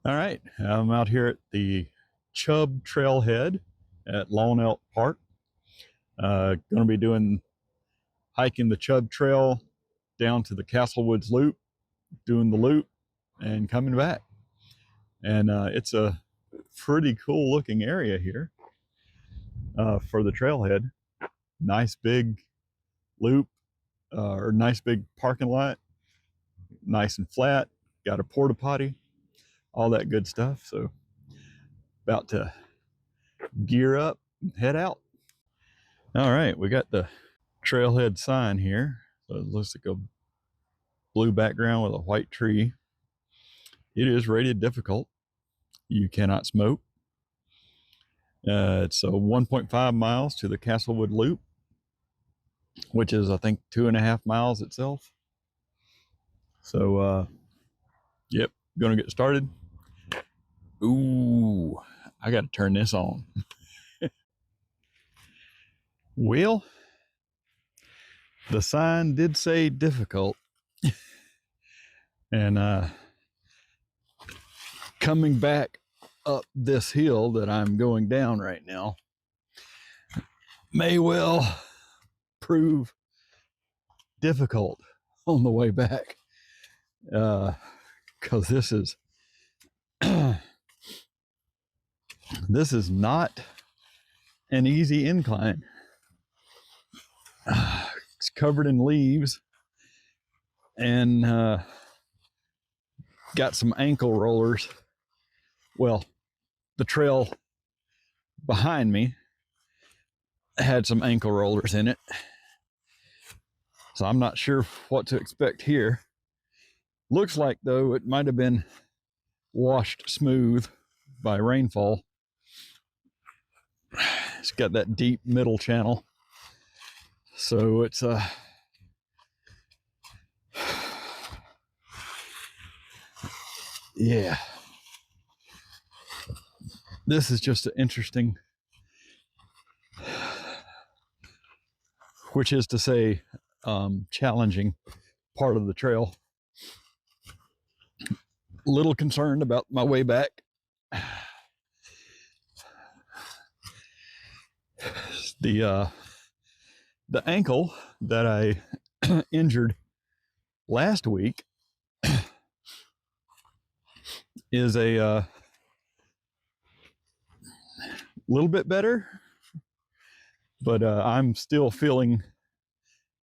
All right, I'm out here at the Chubb Trailhead at Lone Elk Park. Going to be hiking the Chubb Trail down to the Castlewoods Loop, doing the loop, and coming back. And it's a pretty cool looking area here for the trailhead. Nice big loop, or nice big parking lot, nice and flat. Got a porta potty, all that good stuff. So about to gear up and head out. All right, we got the trailhead sign here. So it looks like a blue background with a white tree. It is rated difficult. You cannot smoke. It's 1.5 miles to the Castlewood Loop, which is, I think, 2.5 miles itself. So, yep, gonna get started. Ooh, I got to turn this on. Well, the sign did say difficult. And coming back up this hill that I'm going down right now may well prove difficult on the way back, because this is this is not an easy incline. It's covered in leaves and got some ankle rollers. Well, the trail behind me had some ankle rollers in it, so I'm not sure what to expect here. Looks like, though, it might have been washed smooth by rainfall. It's got that deep middle channel, so it's yeah, this is just an interesting, which is to say, challenging part of the trail. Little concerned about my way back. The ankle that I injured last week is a little bit better, but I'm still feeling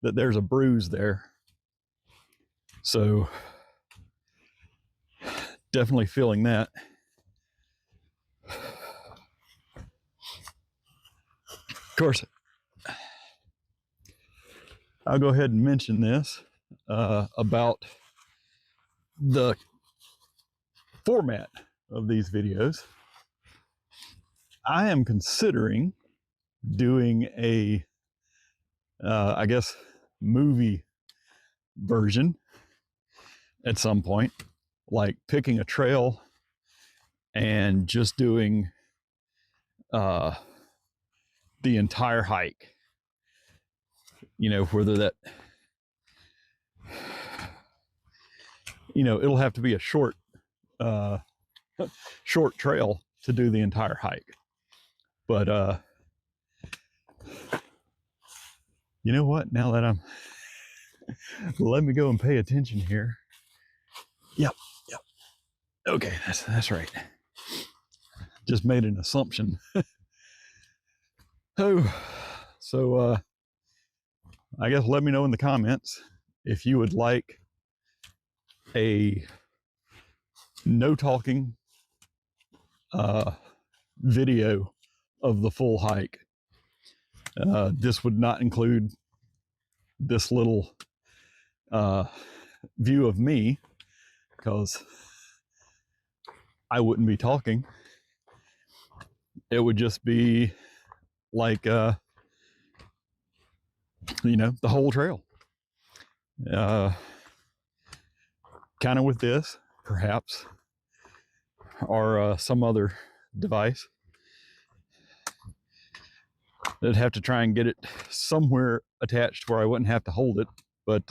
that there's a bruise there. So definitely feeling that. Of course, I'll go ahead and mention this about the format of these videos. I am considering doing a, I guess, movie version at some point, like picking a trail and just doing the entire hike. You know, whether that, you know, it'll have to be a short trail to do the entire hike. But you know what? Now that let me go and pay attention here. Yep. Okay, that's right. Just made an assumption. Oh, so I guess let me know in the comments if you would like a no talking video of the full hike. This would not include this little view of me, because I wouldn't be talking. It would just be like, you know, the whole trail. Kind of with this, perhaps, or some other device. I'd have to try and get it somewhere attached where I wouldn't have to hold it. But,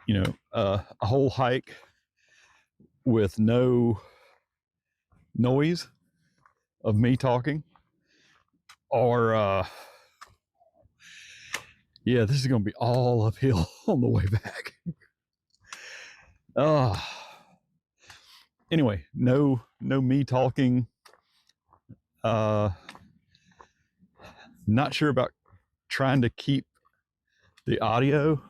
you know, a whole hike with no noise of me talking, or yeah, this is gonna be all uphill on the way back. Anyway, no me talking. Not sure about trying to keep the audio,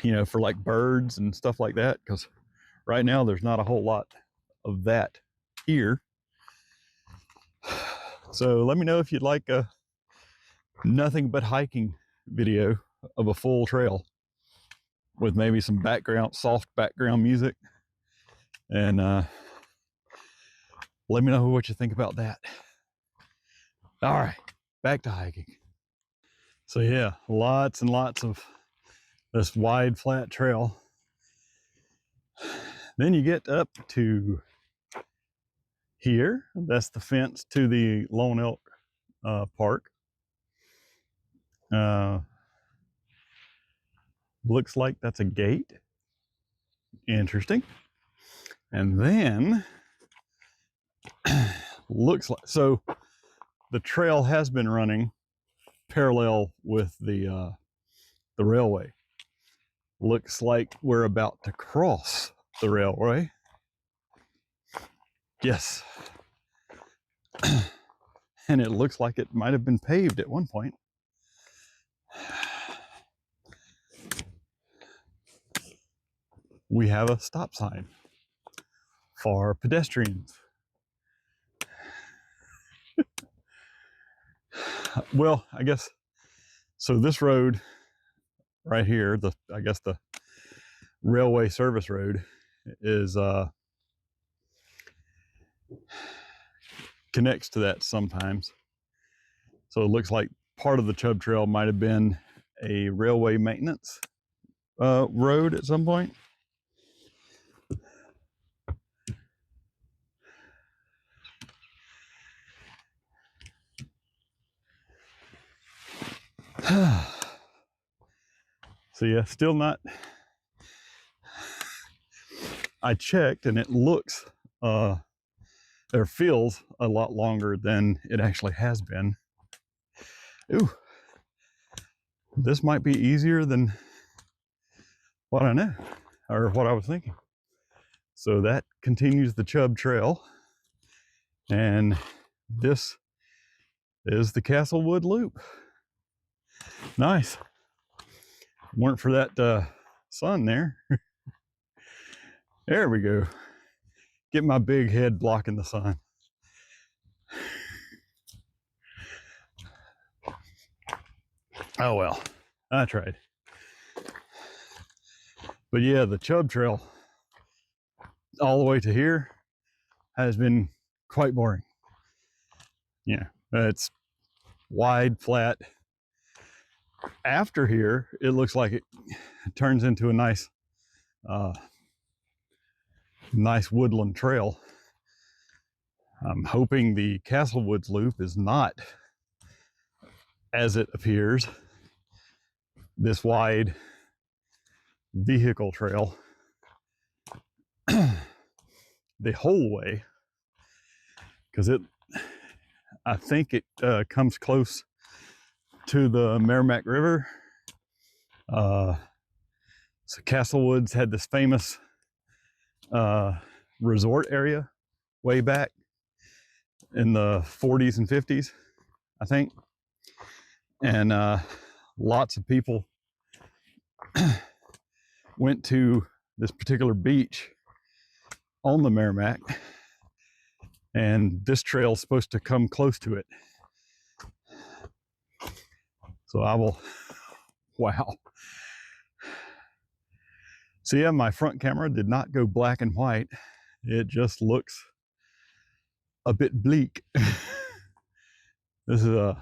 you know, for like birds and stuff like that, because right now there's not a whole lot of that here. So let me know if you'd like a nothing but hiking video of a full trail with maybe some background, soft background music, and let me know what you think about that. All right, back to hiking. So yeah, lots and lots of this wide flat trail. Then you get up to here. That's the fence to the Lone Elk Park. Looks like that's a gate. Interesting. And then looks like, so the trail has been running parallel with the railway. Looks like we're about to cross the railway. Yes. And it looks like it might have been paved at one point. We have a stop sign for pedestrians. Well, I guess, so this road right here, I guess the railway service road is connects to that sometimes. So it looks like part of the Chubb Trail might have been a railway maintenance road at some point. So yeah, still not. I checked and it looks or feels a lot longer than it actually has been. Ooh, this might be easier than what I know or what I was thinking. So that continues the Chubb Trail, and this is the Castlewoods Loop. Nice. Weren't for that sun there. There we go. Get my big head blocking the sun. Oh well, I tried. But yeah, the Chubb Trail all the way to here has been quite boring. Yeah, it's wide, flat. After here, it looks like it turns into a nice nice woodland trail. I'm hoping the Castlewoods Loop is not, as it appears, this wide vehicle trail the whole way, because I think it comes close to the Merrimack River. So Castlewoods had this famous resort area way back in the 40s and 50s, I think. And lots of people went to this particular beach on the Merrimack, and this trail is supposed to come close to it. So I will, wow. So yeah, my front camera did not go black and white. It just looks a bit bleak. This is a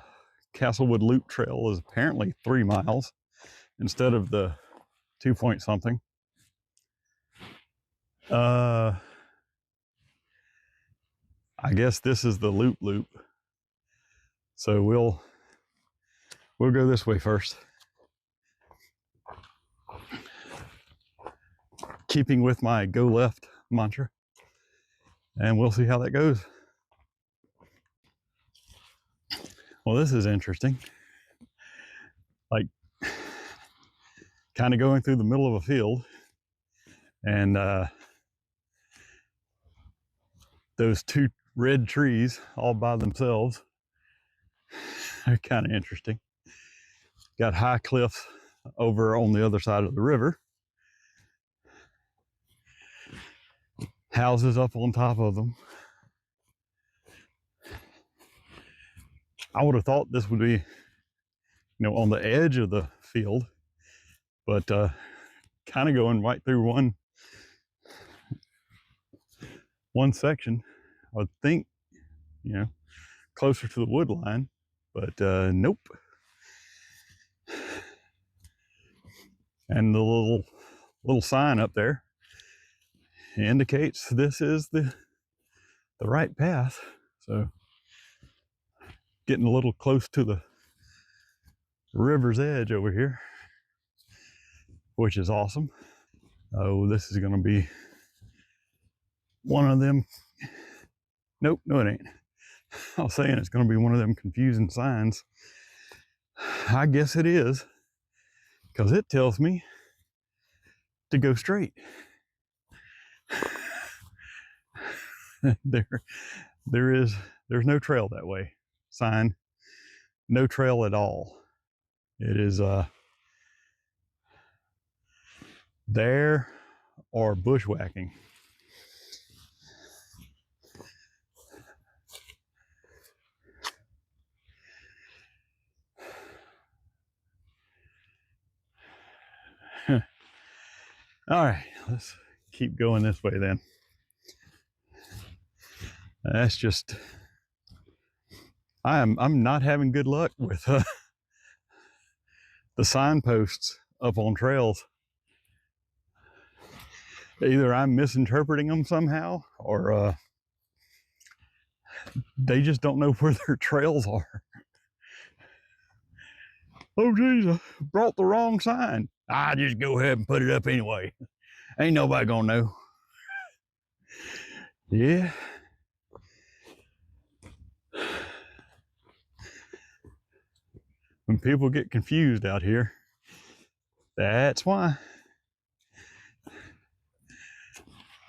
Castlewoods Loop trail, is apparently 3 miles instead of the 2 point something. I guess this is the loop. So we'll go this way first. keeping with my go left mantra, and we'll see how that goes. Well, this is interesting. Like, kind of going through the middle of a field, and those two red trees all by themselves are kind of interesting. Got high cliffs over on the other side of the river, houses up on top of them. I would have thought this would be, on the edge of the field, but kind of going right through one section. I would think, closer to the wood line, but nope. And the little sign up there indicates this is the right path. So getting a little close to the river's edge over here, which is awesome. Oh, this is going to be one of them. Nope, no it ain't. I was saying it's going to be one of them confusing signs. I guess it is, because it tells me to go straight. There's no trail that way. Sign, no trail at all. It is there or bushwhacking. All right, let's keep going this way then. That's just, I'm not having good luck with the signposts up on trails. Either I'm misinterpreting them somehow, or they just don't know where their trails are. Oh geez, I brought the wrong sign. I just go ahead and put it up anyway. Ain't nobody gonna know. Yeah. When people get confused out here, that's why.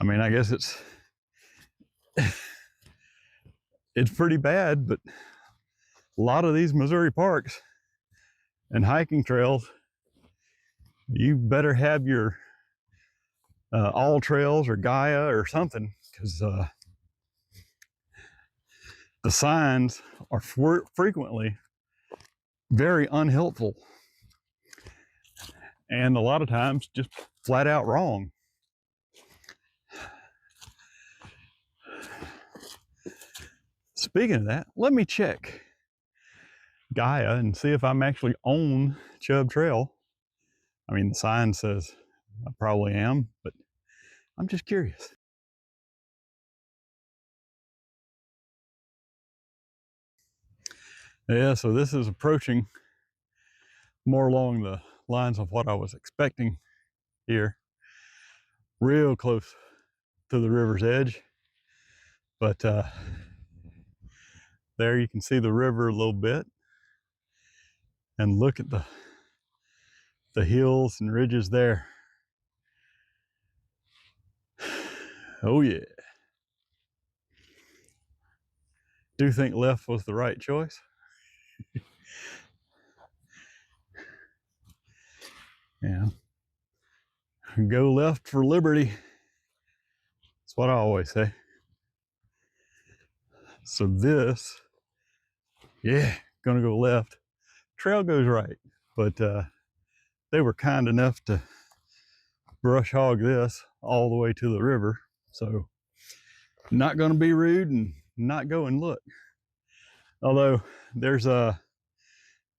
I mean, I guess it's pretty bad, but a lot of these Missouri parks and hiking trails, you better have your all trails or Gaia or something, because the signs are frequently very unhelpful, and a lot of times just flat out wrong. Speaking of that, let me check Gaia and see if I'm actually on Chubb Trail. I mean, the sign says I probably am, but I'm just curious. Yeah, so this is approaching more along the lines of what I was expecting here. Real close to the river's edge, but there you can see the river a little bit, and look at the hills and ridges there. Oh yeah. Do think left was the right choice. Yeah. Go left for liberty. That's what I always say. So this, yeah, gonna go left. Trail goes right, but they were kind enough to brush hog this all the way to the river. So not gonna be rude and not go and look. Although there's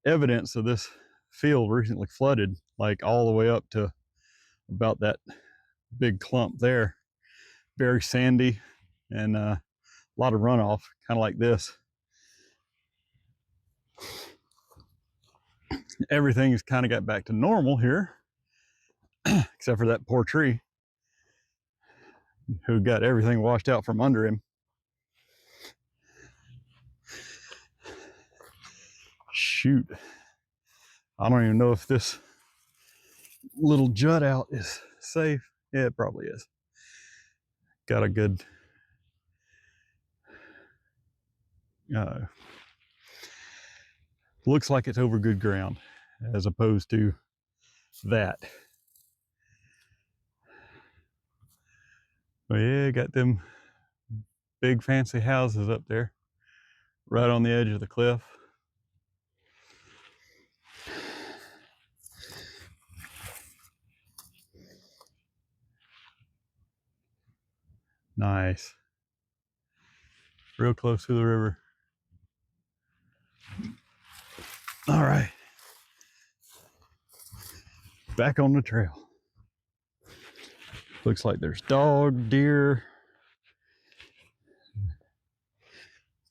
evidence of this field recently flooded, like all the way up to about that big clump there. Very sandy and a lot of runoff, kind of like this. Everything's kind of got back to normal here, except for that poor tree. who got everything washed out from under him. Shoot. I don't even know if this little jut out is safe. Yeah, it probably is. Got a good looks like it's over good ground as opposed to that. But yeah, got them big fancy houses up there right on the edge of the cliff. Nice. Real close to the river. All right. Back on the trail. Looks like there's dog, deer,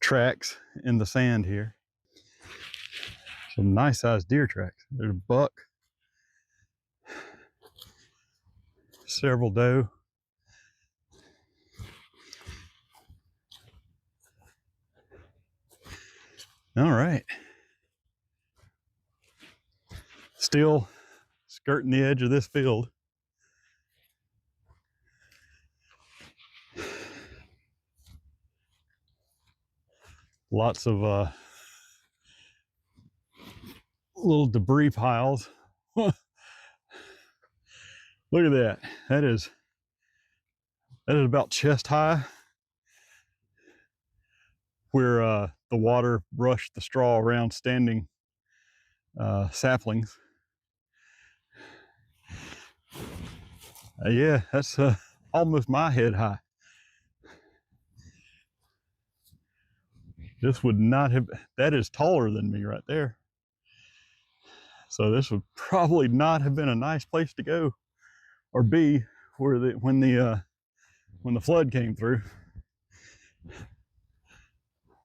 tracks in the sand here. Some nice sized deer tracks. There's a buck, several doe. All right. Still skirting the edge of this field. Lots of little debris piles. Look at that. That is about chest high, where the water brushed the straw around standing saplings. Yeah, that's almost my head high. This would not have, that is taller than me right there. So this would probably not have been a nice place to go or be where when the flood came through.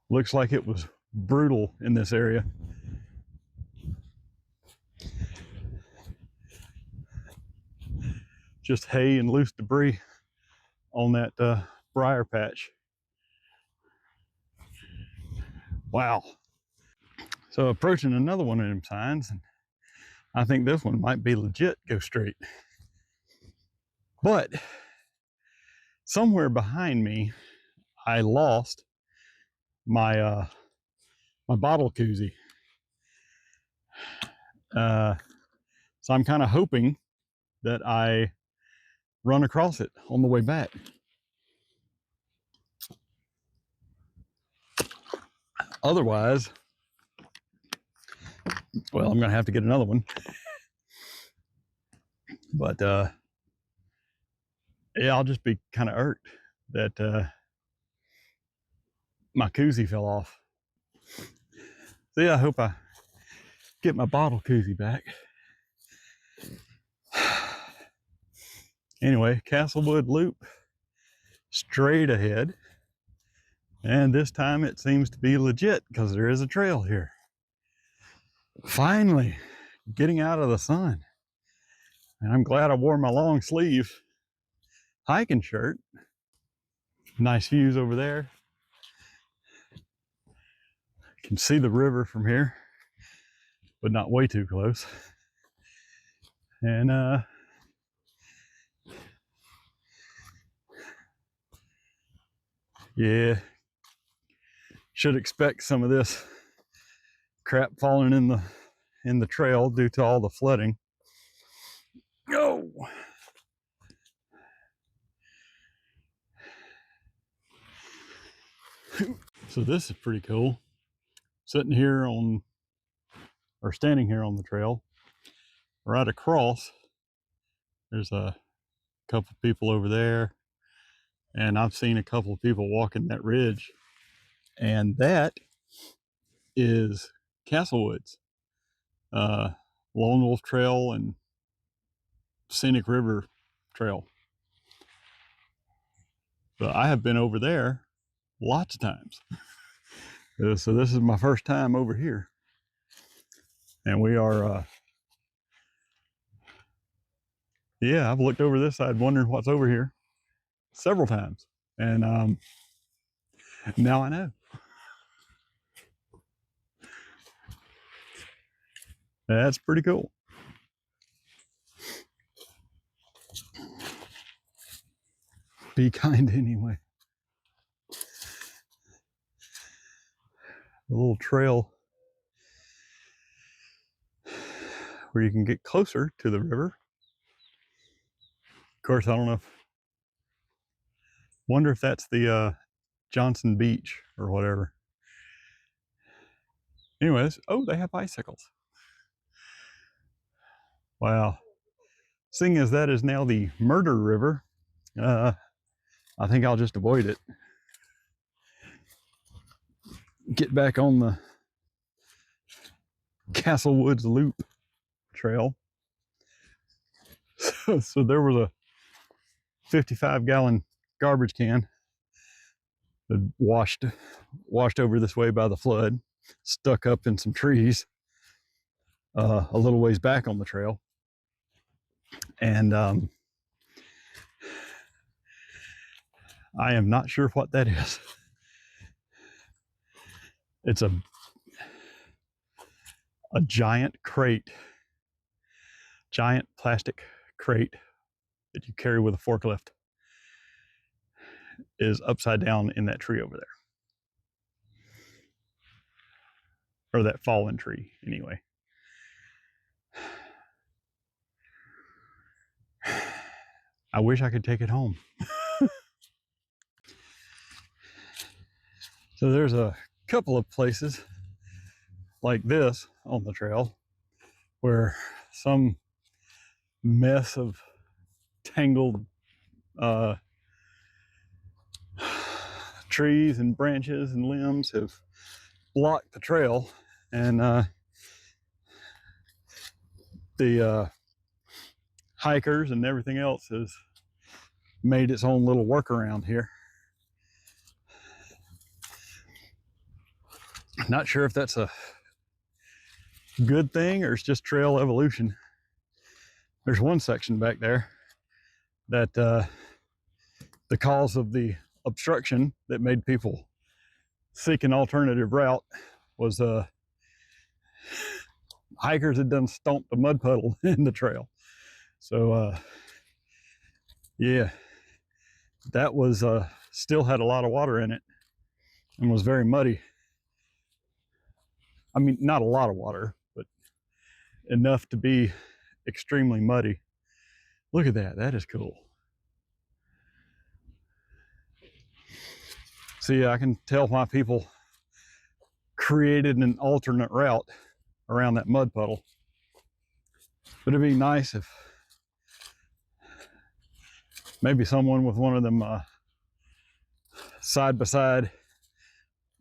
Looks like it was brutal in this area. Just hay and loose debris on that briar patch. Wow. So approaching another one of them signs, and I think this one might be legit go straight. But somewhere behind me, I lost my my bottle koozie. So I'm kind of hoping that I run across it on the way back. Otherwise, well, I'm gonna have to get another one. But yeah, I'll just be kind of irked that my koozie fell off. So yeah, I hope I get my bottle koozie back. Anyway, Castlewoods Loop straight ahead. And this time it seems to be legit because there is a trail here. Finally, getting out of the sun. And I'm glad I wore my long sleeve hiking shirt. Nice views over there. You can see the river from here, but not way too close. And yeah, should expect some of this crap falling in the trail due to all the flooding. Oh. So this is pretty cool. Sitting here on, or standing here on the trail, right across, there's a couple people over there, and I've seen a couple of people walking that ridge, and that is Castlewoods, Lone Wolf Trail and Scenic River Trail. But I have been over there lots of times. So this is my first time over here. And we are, yeah, I've looked over this side wondering what's over here. several times, and now I know. That's pretty cool. Be kind anyway. A little trail where you can get closer to the river. Of course, I don't know if, wonder if that's the Johnson Beach or whatever. Anyways, oh, they have bicycles. Wow. Seeing as that is now the Murder River, I think I'll just avoid it. Get back on the Castlewoods Loop trail. So there was a 55-gallon garbage can that washed over this way by the flood, stuck up in some trees a little ways back on the trail. And I am not sure what that is. It's a giant crate, giant plastic crate that you carry with a forklift is upside down in that tree over there. Or that fallen tree, anyway. I wish I could take it home. So there's a couple of places like this on the trail where some mess of tangled trees and branches and limbs have blocked the trail, and the hikers and everything else has made its own little workaround here. Not sure if that's a good thing or it's just trail evolution. There's one section back there that the cause of the obstruction that made people seek an alternative route was hikers had done stomped a mud puddle in the trail. So yeah, that was still had a lot of water in it and was very muddy. I mean, not a lot of water, but enough to be extremely muddy. Look at that, that is cool. See, I can tell why people created an alternate route around that mud puddle. But it'd be nice if maybe someone with one of them side by side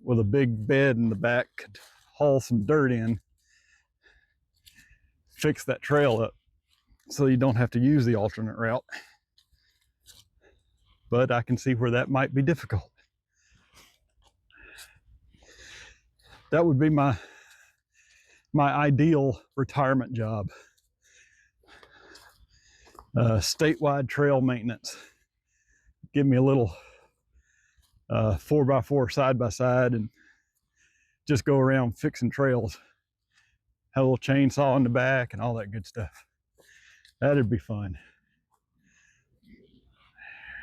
with a big bed in the back could haul some dirt in, fix that trail up so you don't have to use the alternate route. But I can see where that might be difficult. That would be my ideal retirement job. Statewide trail maintenance. Give me a little 4x4 side by side and just go around fixing trails. Have a little chainsaw in the back and all that good stuff. That'd be fun.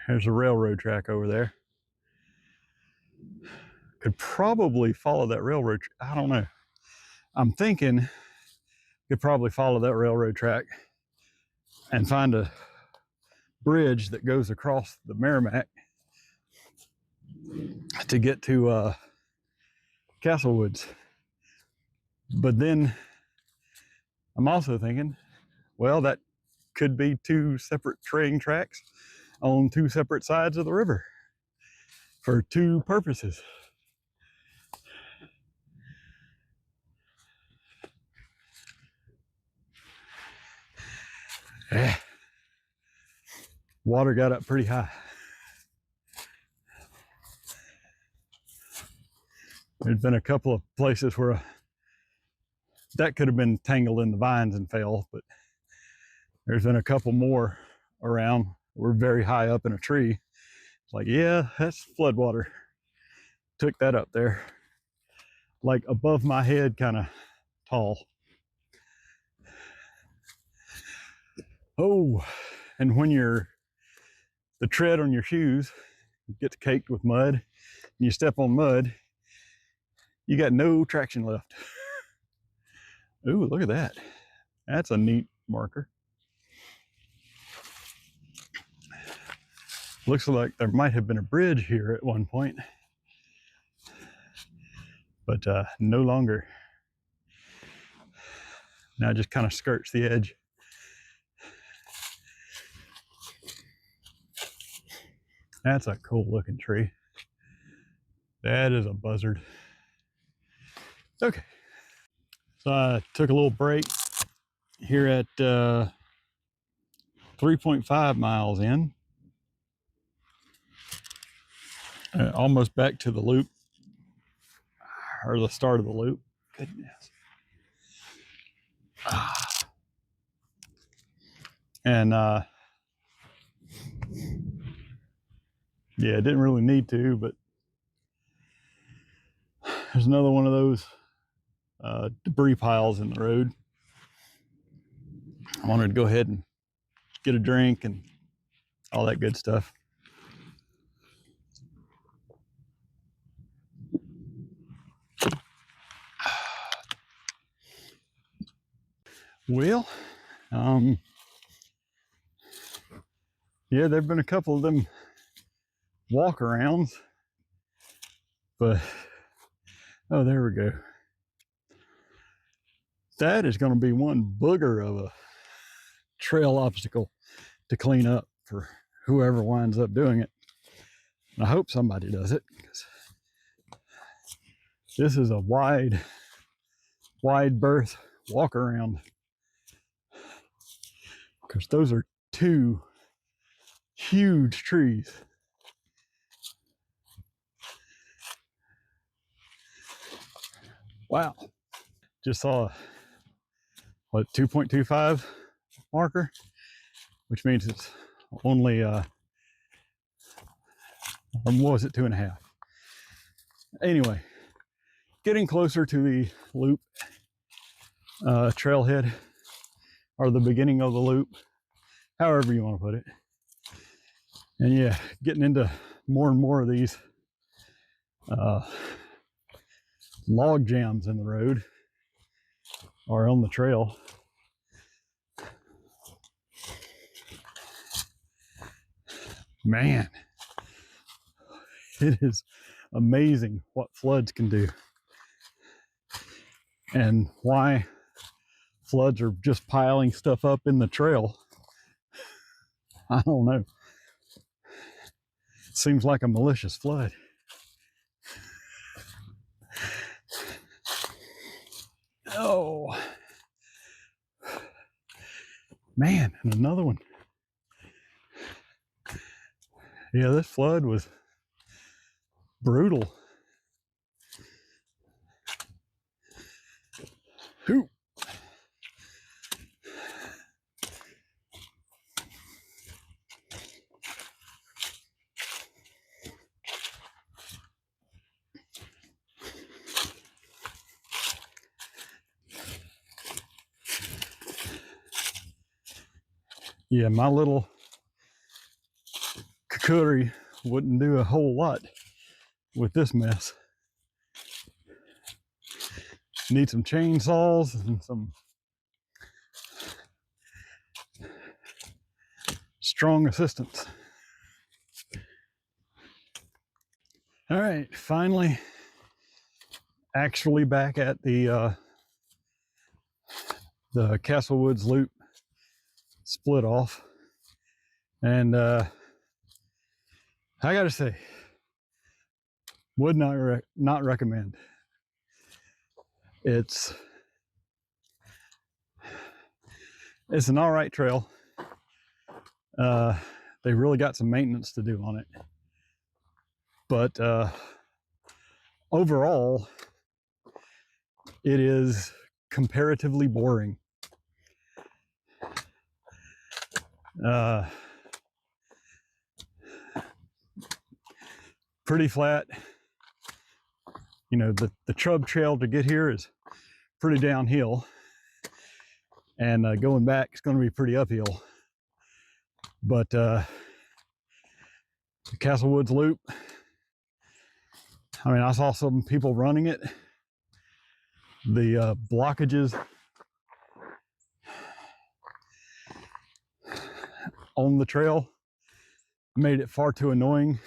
There's a railroad track over there. Could probably follow that railroad. I don't know. I'm thinking could probably follow that railroad track and find a bridge that goes across the Merrimack to get to Castlewoods. But then I'm also thinking, well, that could be two separate train tracks on two separate sides of the river for two purposes. Yeah. Water got up pretty high. There's been a couple of places where that could have been tangled in the vines and fell, but there's been a couple more around. We're very high up in a tree It's like, yeah, that's floodwater. Took that up there, like above my head, kind of tall. Oh, and when the tread on your shoes gets caked with mud, and you step on mud, you got no traction left. Ooh, look at that. That's a neat marker. Looks like there might have been a bridge here at one point, but no longer. Now it just kind of skirts the edge. That's a cool looking tree. That is a buzzard. Okay, so I took a little break here at 3.5 miles in, almost back to the loop, or the start of the loop. Goodness. And yeah, didn't really need to, but there's another one of those debris piles in the road. I wanted to go ahead and get a drink and all that good stuff. Well, yeah, there've been a couple of them walk arounds, but oh, there we go. That is going to be one booger of a trail obstacle to clean up for whoever winds up doing it. And I hope somebody does it, because this is a wide berth walk around, because those are two huge trees. Wow. Just saw a 2.25 marker, which means it's only or was it 2.5? Anyway, getting closer to the loop trailhead, or the beginning of the loop, however you want to put it. And yeah, getting into more and more of these log jams in the road or on the trail. Man, it is amazing what floods can do, and why floods are just piling stuff up in the trail. I don't know. It seems like a malicious flood. Oh, man, and another one. Yeah, this flood was brutal. Who? Yeah, my little kukuri wouldn't do a whole lot with this mess. Need some chainsaws and some strong assistance. All right, finally, actually back at the Castlewoods Loop split off, and I gotta say, would not recommend. It's an all right trail. They really got some maintenance to do on it, but overall, it is comparatively boring. pretty flat. You know, the Chubb Trail to get here is pretty downhill, and going back is going to be pretty uphill. But the Castlewoods Loop, I mean, I saw some people running it. The blockages on the trail made it far too annoying.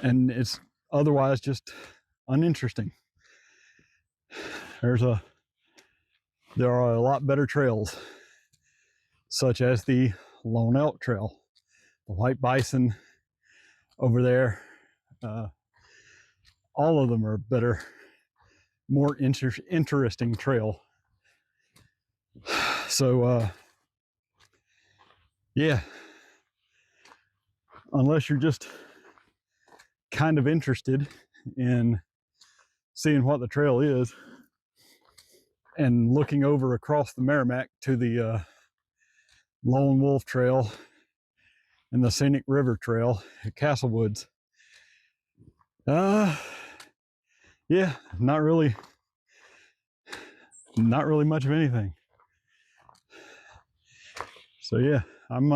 And it's otherwise just uninteresting. There are a lot better trails, such as the Lone Elk Trail, the White Bison over there. All of them are better, more interesting trail. So yeah, unless you're just kind of interested in seeing what the trail is and looking over across the Merrimack to the Lone Wolf Trail and the Scenic River Trail at Castlewoods, yeah, not really much of anything. So yeah, I'm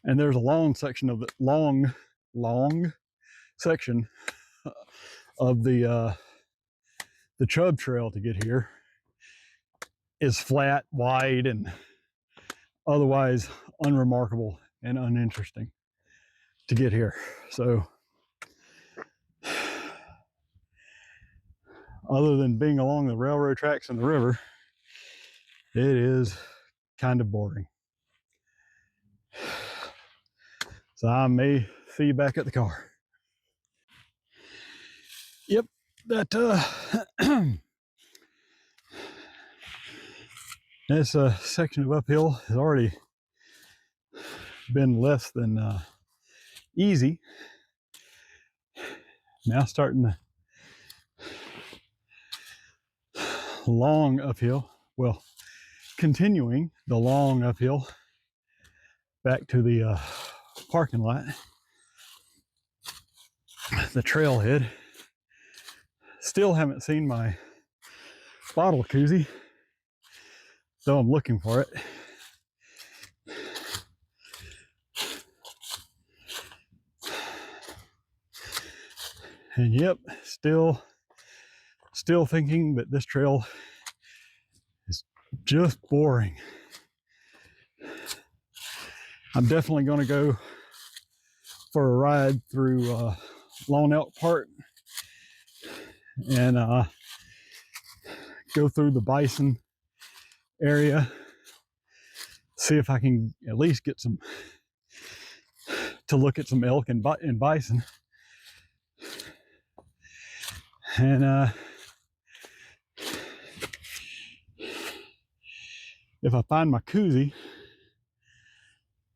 and there's a long section of the long section of the Chubb Trail to get here is flat, wide, and otherwise unremarkable and uninteresting to get here. So other than being along the railroad tracks and the river, it is kind of boring. So I may see you back at the car. Yep, that this section of uphill has already been less than easy. Now starting the long uphill, well, continuing the long uphill back to the parking lot, the trailhead. Still haven't seen my bottle koozie, though I'm looking for it. And yep, still thinking that this trail is just boring. I'm definitely going to go for a ride through Lone Elk Park and go through the bison area, see if I can at least get to look at some elk and bison. And if I find my koozie,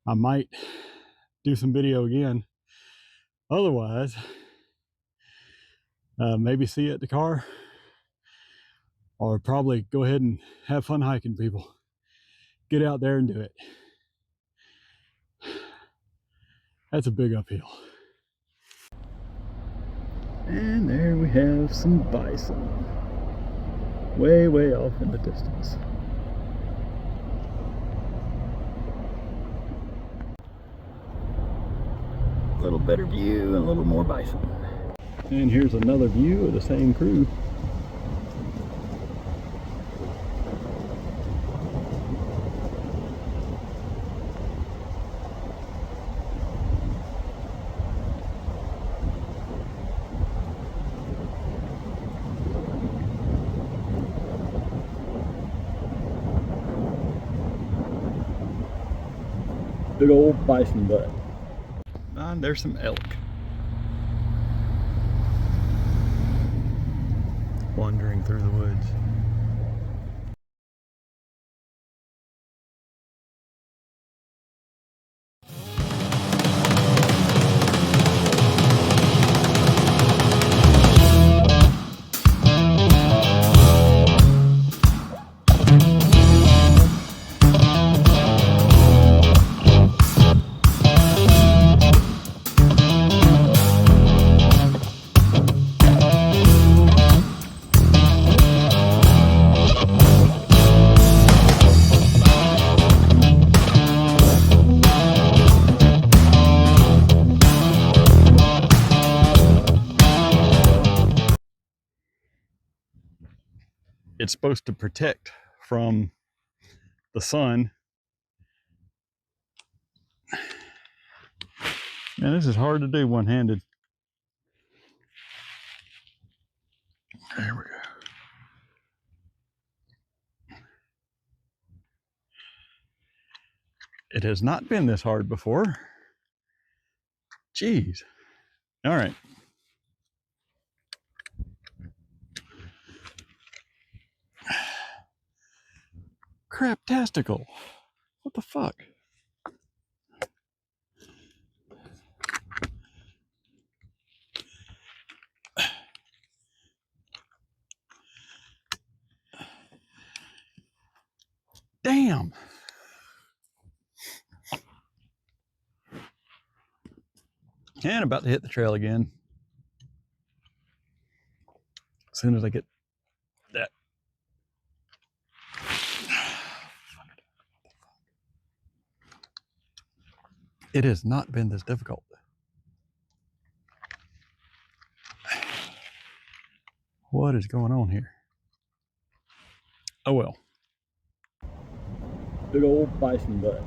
I might do some video again. Otherwise, maybe see you at the car, or probably go ahead and have fun hiking, people. Get out there and do it. That's a big uphill. And there we have some bison, way off in the distance. A little better view and a little more bison. And here's another view of the same crew. Big old bison butt. And there's some elk wandering through the woods. it's supposed to protect from the sun. Man, this is hard to do one-handed. There we go. It has not been this hard before. Jeez. All right. Crap-tastical. What the fuck? Damn. And about to hit the trail again. As soon as I get that. It has not been this difficult. What is going on here? Oh well. Big old bison butt.